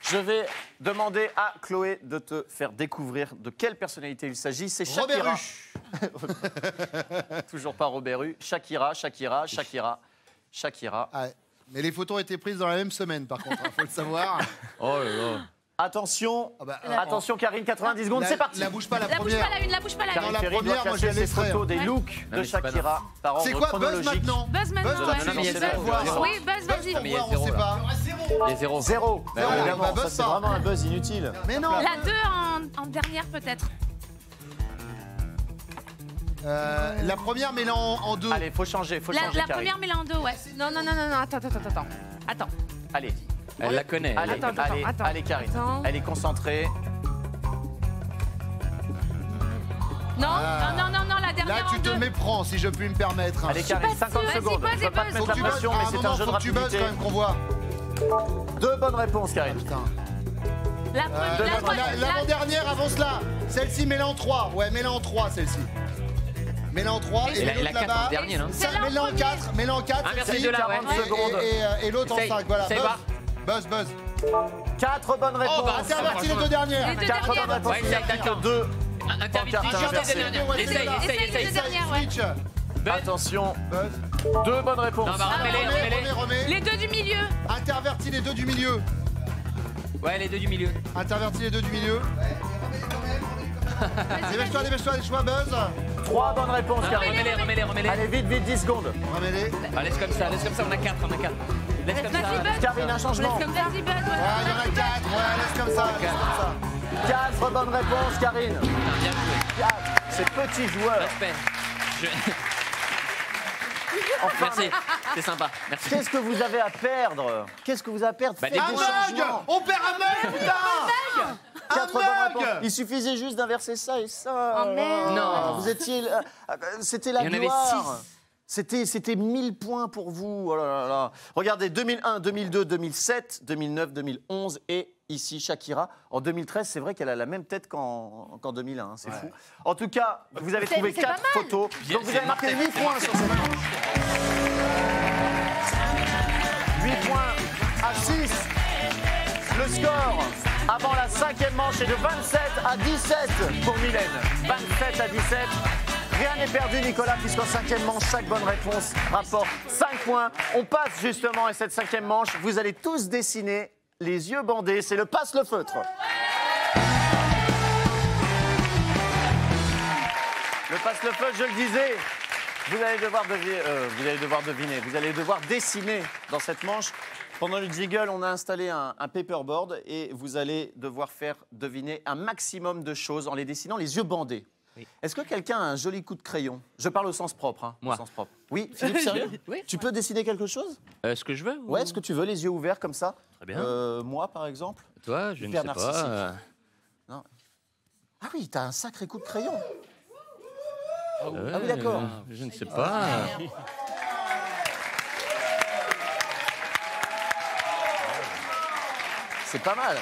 Je vais demander à Chloé de te faire découvrir de quelle personnalité il s'agit. C'est Shakira. Toujours pas Robert Hue. Shakira. Ah, mais les photos ont été prises dans la même semaine, par contre, il faut le savoir. Oh là là. Attention, attention Karine, 90 secondes, La- c'est parti. la bouge pas, la La bouge première. pas la une, la bouge pas la Karine une. la Ferry doit première, moi, classer je ses laisserai, photos des Ouais. looks Non, de mais c'est pas Shakira par ordre C'est quoi, Buzz chronologique. maintenant Buzz maintenant, Buzz, ouais. tu mais il y a fais zéro, voir. zéro. Oui, Buzz, vas-y. Pour mais il y a voir, on zéro, sait là. pas. Il y a 0. Zéro. Zéro, Évidemment, bah, ça buzz c'est pas. vraiment un buzz inutile. Mais non. La 2 en dernière, peut-être. La première, mais là en deux. Allez, faut changer La Karine. première, mais là en 2, ouais. Non, attends. Attends. Allez, Elle la connaît. allez, Attends, allez, attends. allez Karine. Attends. Elle est concentrée. Non, non, la dernière Là, tu en te 2. méprends, si je puis me permettre. Allez Karine, 50 Vas-y, secondes. buzz Je veux et pas te buzz. mettre Faut que la tu buzzes, pression, à mais un c'est moment, un jeu de faut que tu buzzes rapidité. quand même qu'on voit. 2 bonnes réponses Karine. Putain. L'avant-dernière, avance-là. Celle-ci, mets-la en 3. Ouais, mets-la en 3, celle-ci. Mets-la en 3 et Et la l'autre 4 là-bas. en dernier, non Celle-là en Mets-la en premier. 4, mets-la en 4. Inversez celle-ci, les deux là, ouais. 40 secondes. Et l'autre en Essaye, 5, voilà. essaye pas. Buzz. 4 bonnes réponses. bah, Intervertis les deux dernières. Les deux 4 bonnes dernières. réponses. Ouais, essaye, d'accord. 2. Interview. Pancarte inversée. Essaye. Essaye les deux dernières, ouais. Switch. Attention, Buzz. 2 bonnes réponses. Non, bah remets-les. Remets. Les 2 du milieu. Intervertis les deux du milieu. Ouais, les deux du milieu. Intervertis les deux du milieu. Dépêche-toi, Buzz. 3 bonnes réponses Karine. Remets-les. Allez, vite, 10 secondes. Remets-les. Ah, laisse comme ça, on a 4. Laisse comme Vas-y, ça. Buzz. Karine, un changement. Vas-y, Buzz, Ouais, ouais. il y en a 4. Ouais, laisse comme ça. 4 bonnes réponses Karine. Bien joué. 4. C'est petit joueur. Respect. Merci, c'est sympa. Merci. Qu'est-ce que vous avez à perdre? Qu'est-ce que vous avez à perdre? Bah, Faites des des boules. changements. On perd un mug, putain. 4 bonnes mug. réponses. Il suffisait juste d'inverser ça et ça. Oh, merde. Non. Vous étiez... C'était la Il y en avait gloire. 6. C'était 1000 points pour vous. Oh là là là. Regardez, 2001, 2002, 2007, 2009, 2011 et ici Shakira. En 2013, c'est vrai qu'elle a la même tête qu'en 2001. hein, c'est fou. En tout cas, vous avez trouvé c'est 4 pas mal. photos. Donc vous avez marqué 8 points sur cette manche. 8 points à 6. Le score avant la 5e manche est de 27 à 17 pour Mylène. 27 à 17. Rien n'est perdu, Nicolas, puisqu'en 5e manche, chaque bonne réponse rapporte 5 points. On passe justement à cette 5e manche. Vous allez tous dessiner les yeux bandés. C'est le passe le feutre. Le passe le feutre, je le disais. Vous allez devoir deviner. Vous allez devoir dessiner dans cette manche. Pendant le jiggle, on a installé un paperboard et vous allez devoir faire deviner un maximum de choses en les dessinant les yeux bandés. Oui. Est-ce que quelqu'un a un joli coup de crayon? Je parle au sens propre. Hein, Moi. Au sens propre. Oui, Philippe, sérieux? Oui. Tu peux dessiner quelque chose? Ce que je veux ou- Ouais, est-ce que tu veux les yeux ouverts comme ça? Très bien. Moi, par exemple. Toi, je Hyper ne sais narcissique. pas. Ah oui, t'as un sacré coup de crayon. Ah oui, d'accord. Je ne sais pas. C'est pas mal.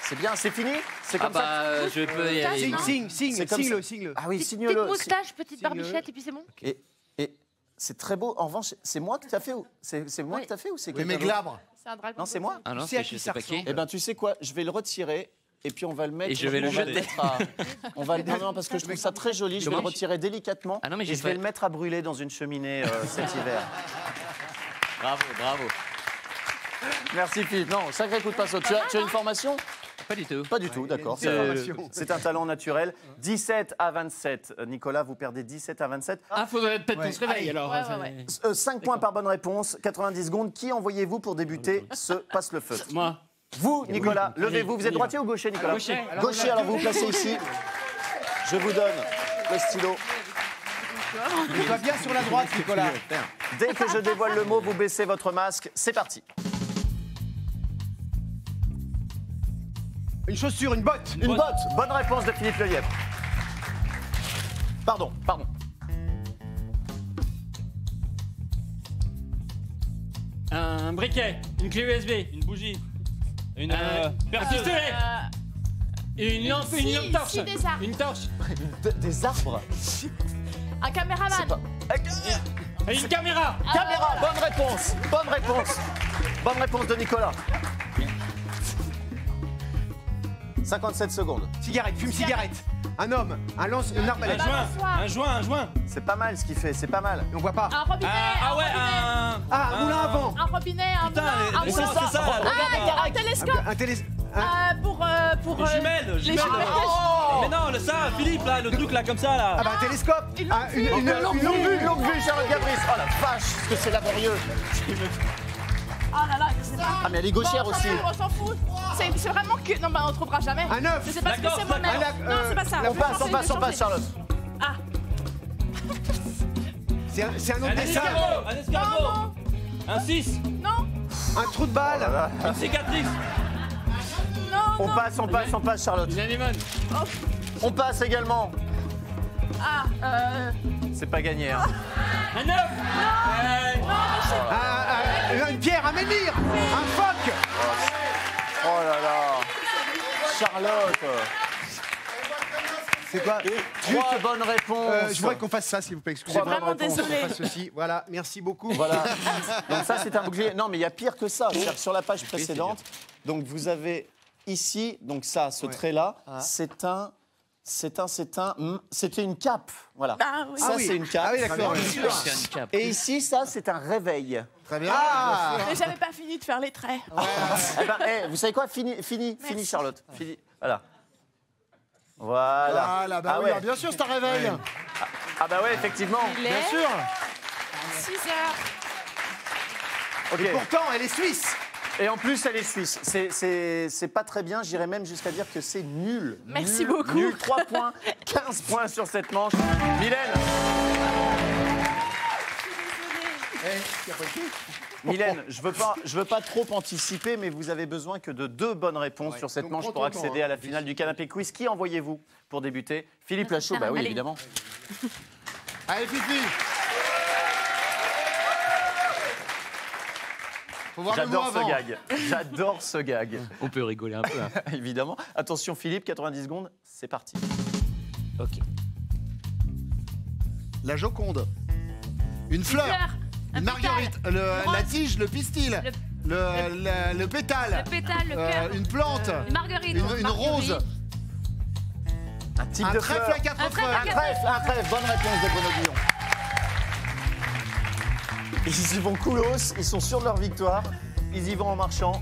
C'est bien, c'est fini? C'est comme ça? Je peux y aller. C'est comme ça. Signe-le. Ah oui, Petite signe-le. moustache, petite Signe-le. barbichette, et puis c'est bon. Et c'est très beau. En revanche, c'est moi qui t'as fait ou c'est moi Oui. qui t'as fait ou c'est Oui, quelqu'un mais d'autre? glabre. C'est un dragon. Non, c'est moi. Ah non, sais à c'est qui je ça sais pas qui. Eh ben, tu sais quoi? Je vais le retirer et puis on va le mettre. Et je vais le on va jeter. mettre à- On va le non, parce que je trouve ça très joli. Je vais le Comment retirer délicatement. Ah non, mais et j'ai je vais fait- le mettre à brûler dans une cheminée cet hiver. Bravo. Merci Philippe. Non, sacré coup de pinceau. Tu as une formation? Pas du tout. Pas du tout, d'accord. C'est un talent naturel. 17 à 27. Nicolas, vous perdez 17 à 27. Ah, faudrait peut-être qu'on se réveille alors. Ouais. 5 points par bonne réponse, 90 secondes. Qui envoyez-vous pour débuter ce passe le feu? Moi. Vous, Nicolas, levez-vous. Vous êtes droitier ou gaucher, Nicolas? Gaucher. Gaucher, alors vous vous placez ici. Je vous donne le stylo. Tu vas bien sur la droite, Nicolas. Dès que je dévoile le mot, vous baissez votre masque. C'est parti. Une chaussure, une botte. Une botte. Bonne réponse de Philippe Lelièvre. Pardon. Un briquet. Une clé USB. Une bougie. Une Un perceuse. pistolet. Une lampe, une torche. Si, des arbres. Une torche. Des arbres. Un caméraman. Et une caméra. Caméra, bonne réponse. Bonne réponse. Bonne réponse de Nicolas. 57 secondes. Cigarette, fume cigarette. Un homme, un lance, une arbalète. Un joint. C'est pas mal ce qu'il fait, c'est pas mal. On voit pas. Un robinet. Ah ouais, Ah, un moulin à vent. Un robinet, un Putain, moulin, un mais moulin. c'est ça. Un télescope. Un télé. Pour Le jumelle. les jumelles. Mais non, ça, Philippe, là, le truc là, comme ça, là. Ah bah un télescope. Une Longue vue, Charlotte Gabris. Oh la vache, ce que c'est laborieux. Ah là là, c'est pas. Ah mais elle est gauchère aussi. On s'en fout. C'est vraiment que. Non, bah on trouvera jamais. Un œuf. Je sais pas ce que c'est moi-même. Non, c'est pas ça. On passe, Charlotte. Ah. C'est un autre Un dessin. escargot. Un 6. Non, Un trou de balle. Une cicatrice. non. On passe, Charlotte. Une anémone. On passe également. Ah, C'est pas gagné, hein. Un œuf. Une pierre, un menhir. Un phoque. Oh là là. Charlotte. C'est quoi? Trois bonnes réponses. Je voudrais qu'on fasse ça, s'il vous plaît. Excusez-moi. Vraiment désolée. Qu'on fasse ceci. Voilà, merci beaucoup. Voilà. Donc ça, c'est un bouclier. Non, mais il y a pire que ça. C'est-à-dire que sur la page précédente, donc vous avez ici, donc ça, ce trait-là, c'était une cape. Voilà. Ah oui. Ça, Ah oui. c'est une cape. Ah oui, d'accord. Et ici, ça, c'est un réveil. Très bien. Mais j'avais pas fini de faire les traits. Eh ben, vous savez quoi? Fini, Charlotte. Fini. Voilà. Voilà. Voilà, bah Ah oui, ouais. bien sûr, c'est un réveil. Ah bah ouais, effectivement. Il est Bien sûr. 6 heures. Ok. Pourtant, elle est suisse. Et en plus, elle est suisse. C'est pas très bien. J'irais même jusqu'à dire que c'est nul. Merci Nul, beaucoup. Nul, 3 points. 15 points sur cette manche. Mylène. Mylène, je veux pas trop anticiper, mais vous avez besoin que de 2 bonnes réponses sur cette Donc, manche prends pour ton accéder temps, à la finale du canapé quiz. Qui envoyez-vous pour débuter? Philippe Lachaud, bah oui, Allez. évidemment. Allez, Fifi. Faut voir le mot J'adore ce avant. gag. J'adore ce gag. On peut rigoler un peu. Hein. Évidemment. Attention, Philippe, 90 secondes, c'est parti. Ok. La Joconde. Une fleur. Un Une marguerite. La tige, le pistil. Le pétale. Le pétale, le cœur. Une plante. Une marguerite. Une rose. Un type Un de trèfle fleur. à 4 Un trèfle à feuilles. Un trèfle. Bonne réponse de Bruno Guillon. Ils y vont coolos, ils sont sûrs de leur victoire. Ils y vont en marchant.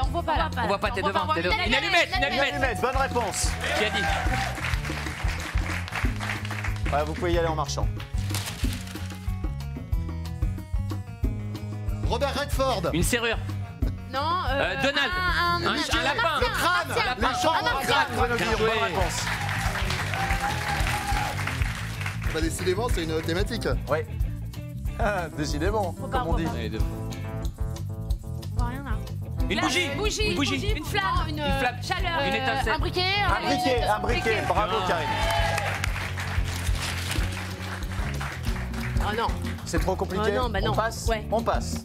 On voit pas là. On voit pas, t'es devant. T'es devant. Une allumette, une allumette. Allumette, bonne réponse. Qui a dit? Ouais, vous pouvez y aller en marchant. Robert Redford. Une serrure. Non. Donald. Un lapin. Le crâne. lapin. Les chambres. Un crâne, Bruno Bien Guillon, joué. bonne réponse. Bah, décidément, c'est une thématique. Oui. Ah, décidément, comme on dit. Allez, devant. On voit rien là. Une bougie. Une bougie. Une flamme. Une flamme. chaleur. Une étincelle. Un briquet. Un briquet. Bravo, Bien. Karine. Oh non. C'est trop compliqué. Oh non, bah non. On passe. Ouais. On passe.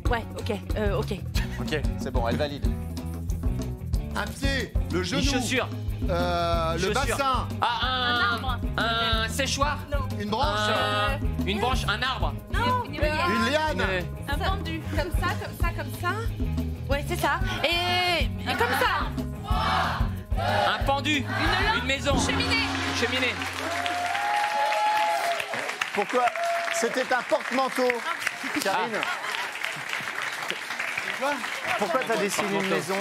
Ouais, ok. Ok. Ok, c'est bon, elle valide. Un pied. Le genou. Une chaussure. Le Chaussure. bassin. Ah, un séchoir. Une branche. Une branche. Un arbre. Non. Une liane. Un pendu. Comme ça. Ouais, c'est ça. Et comme ça. Un pendu. Une maison. Cheminée. Cheminée. Pourquoi? C'était un porte-manteau. Karine. Pourquoi t'as dessiné une maison?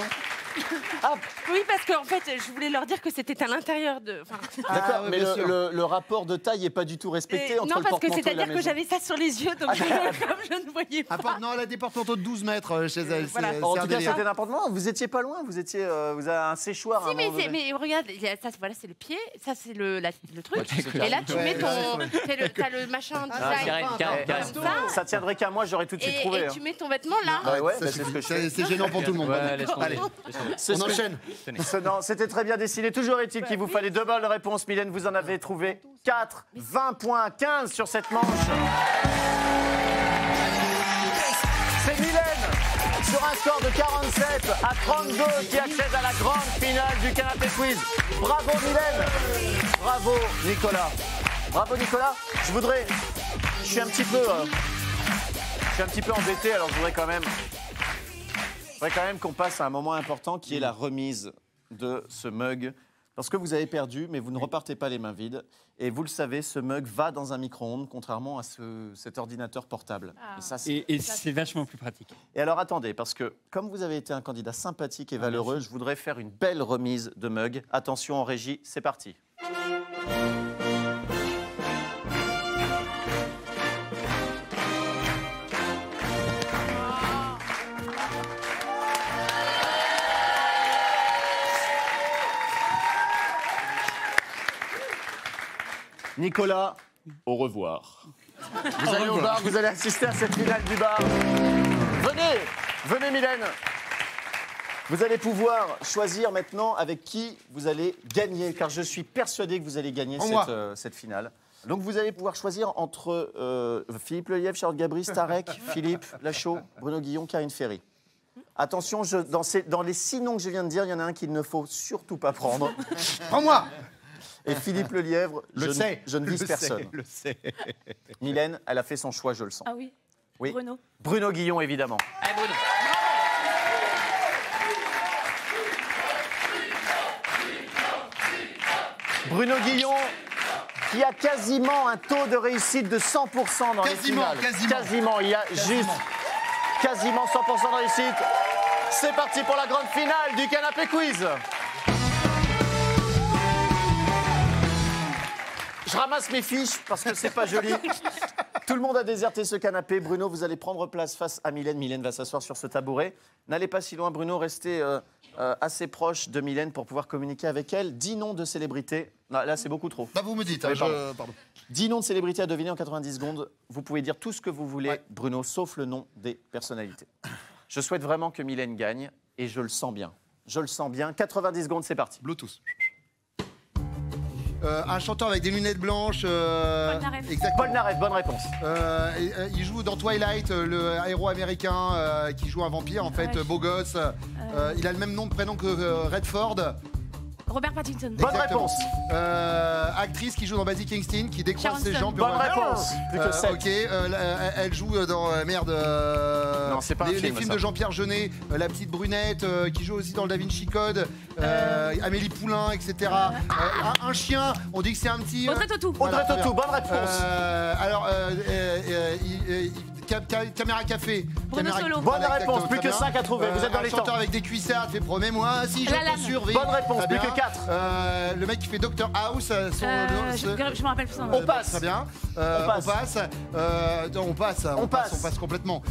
Ah, oui, parce qu'en fait, je voulais leur dire que c'était à l'intérieur de. D'accord, ouais, mais bien sûr. le rapport de taille n'est pas du tout respecté entre non, le parce que porte-manteau et la c'est-à-dire que maison. j'avais ça sur les yeux, donc comme je ne voyais pas. Non, elle a des porte-manteaux de 12 mètres chez elle. Voilà. C'est En un tout cas, délire. c'était n'importe quoi. Vous étiez pas loin. Vous avez un séchoir. à Si, un moment donné. mais regarde, il y a ça, voilà, c'est le pied, ça c'est le truc. Ouais, Et là, tu ouais, mets ton, ouais. t'as le machin Ah, design. Karine. Comme ça. Ça tiendrait qu'à moi, j'aurais tout de suite trouvé. Et hein. tu mets ton vêtement là. Bah ouais, Ça bah c'est ce suffit. que je fais. C'est gênant pour tout le monde. Ouais, laisse tomber. Allez, C'est on ce que- enchaîne. Non, c'était très bien dessiné. Toujours est-il qu'il vous fallait 2 bonnes réponses. Mylène, vous en avez trouvé 4. 20 points, 15 sur cette manche. C'est Mylène sur sur un score de 47 à 32 qui accède à la grande finale du canapé quiz. Bravo Mylène. Bravo Nicolas. Bravo Nicolas. Je suis un petit peu embêté, alors je voudrais quand même qu'on passe à un moment important qui est la remise de ce mug. Parce que vous avez perdu, mais vous ne repartez pas les mains vides. Et vous le savez, ce mug va dans un micro-ondes, contrairement à cet ordinateur portable. Et c'est vachement plus pratique. Et alors attendez, parce que comme vous avez été un candidat sympathique et valeureux, je voudrais faire une belle remise de mug. Attention en régie, c'est parti. Nicolas, au revoir. Vous allez au bar, vous allez assister à cette finale du bar. Venez Mylène. Vous allez pouvoir choisir maintenant avec qui vous allez gagner, car je suis persuadé que vous allez gagner cette finale. Donc vous allez pouvoir choisir entre Philippe Lelièvre, Charlotte Gabris, Tarek, Philippe Lachaud, Bruno Guillon, Karine Ferry. Attention, dans les 6 noms que je viens de dire, il y en a un qu'il ne faut surtout pas prendre. Prends-moi. Et Philippe Lelièvre, je ne vise personne. Le sais. Mylène, elle a fait son choix, je le sens. Ah oui. Bruno. Bruno Guillon, évidemment. Allez, Bruno. Bruno Guillon, qui a quasiment un taux de réussite de 100% dans les finales. Quasiment. Il y a juste quasiment 100% de réussite. C'est parti pour la grande finale du canapé quiz. Je ramasse mes fiches parce que c'est pas joli. Tout le monde a déserté ce canapé. Bruno, vous allez prendre place face à Mylène. Mylène va s'asseoir sur ce tabouret. N'allez pas si loin, Bruno. Restez assez proche de Mylène pour pouvoir communiquer avec elle. 10 noms de célébrités. Non, là, c'est beaucoup trop. Bah, vous me dites. Oui, pardon. 10 noms de célébrités à deviner en 90 secondes. Vous pouvez dire tout ce que vous voulez, Bruno, sauf le nom des personnalités. Je souhaite vraiment que Mylène gagne et je le sens bien. Je le sens bien. 90 secondes, c'est parti. Bluetooth. Un chanteur avec des lunettes blanches. Polnareff, bonne réponse. Il joue dans Twilight, le héros américain qui joue un vampire, en fait, beau gosse. Il a le même nom de prénom que Redford. Robert Pattinson. Bonne réponse. Actrice qui joue dans Basic Instinct, qui décroise ses jambes. Bonne réponse. Plus que 7. Ok, elle joue dans non, c'est pas les films de Jean-Pierre Jeunet, la petite brunette qui joue aussi dans le Da Vinci Code, Amélie Poulain, etc. Un chien, on dit que c'est un petit. Audrey Tautou. Audrey Tautou, bonne réponse. Alors, Caméra Café. Bruno Solo. Bonne réponse, plus que 5 à trouver. Vous êtes dans les temps. Un chanteur avec des cuissards, fait promets-moi si je te surveille. Bonne réponse, plus que 4. Le mec qui fait Dr House, je me rappelle plus son nom. On passe. Très bien. On passe complètement.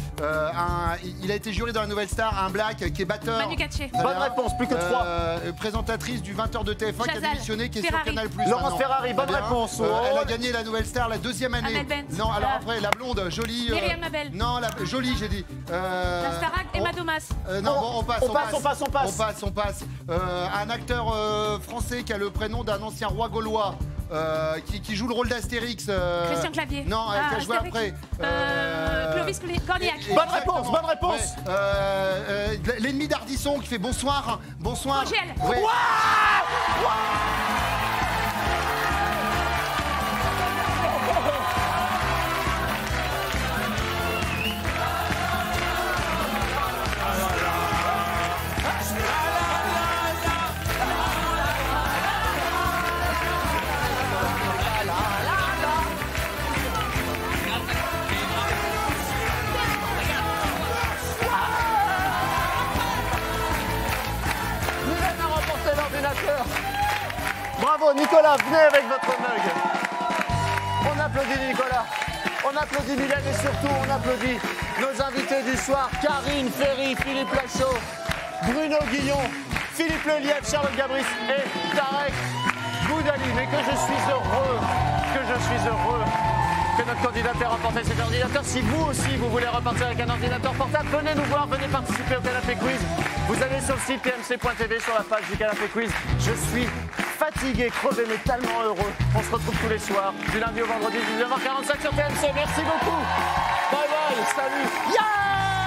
Il a été juré dans la Nouvelle Star, un black qui est batteur. Manu Katché. Bonne réponse, plus que 3. Présentatrice du 20h de TF1 qui a démissionné, qui est sur Canal+. Laurence Ferrari, bonne réponse. Elle a gagné la Nouvelle Star la 2e année. Amel Bent. Non, alors après, la blonde, jolie. Myriam Mabel. Non, la jolie, j'ai dit. La Starac, Emma Domas. Non, bon, on passe. On passe. Un acteur français qui a le prénom d'un ancien roi gaulois. Qui joue le rôle d'Astérix. Christian Clavier. Non, qui a joué après. Clovis Cornillac. Bonne réponse. L'ennemi d'Ardisson qui fait bonsoir. Bonsoir. Angèle. Ouais. Bravo Nicolas, venez avec votre mug. On applaudit Nicolas, on applaudit Mylène et surtout on applaudit nos invités du soir, Karine Ferry, Philippe Lachaud, Bruno Guillon, Philippe Lelièvre, Charlotte Gabris et Tarek Boudali. Mais que je suis heureux que notre candidat ait remporté cet ordinateur. Si vous aussi vous voulez repartir avec un ordinateur portable, venez nous voir, venez participer au Canapé Quiz. Vous allez sur le site tmc.tv sur la page du Canapé Quiz. Je suis fatigué, crevé, mais tellement heureux. On se retrouve tous les soirs, du lundi au vendredi, 19h45 sur TMC. Merci beaucoup. Bye bye, salut. Yeah!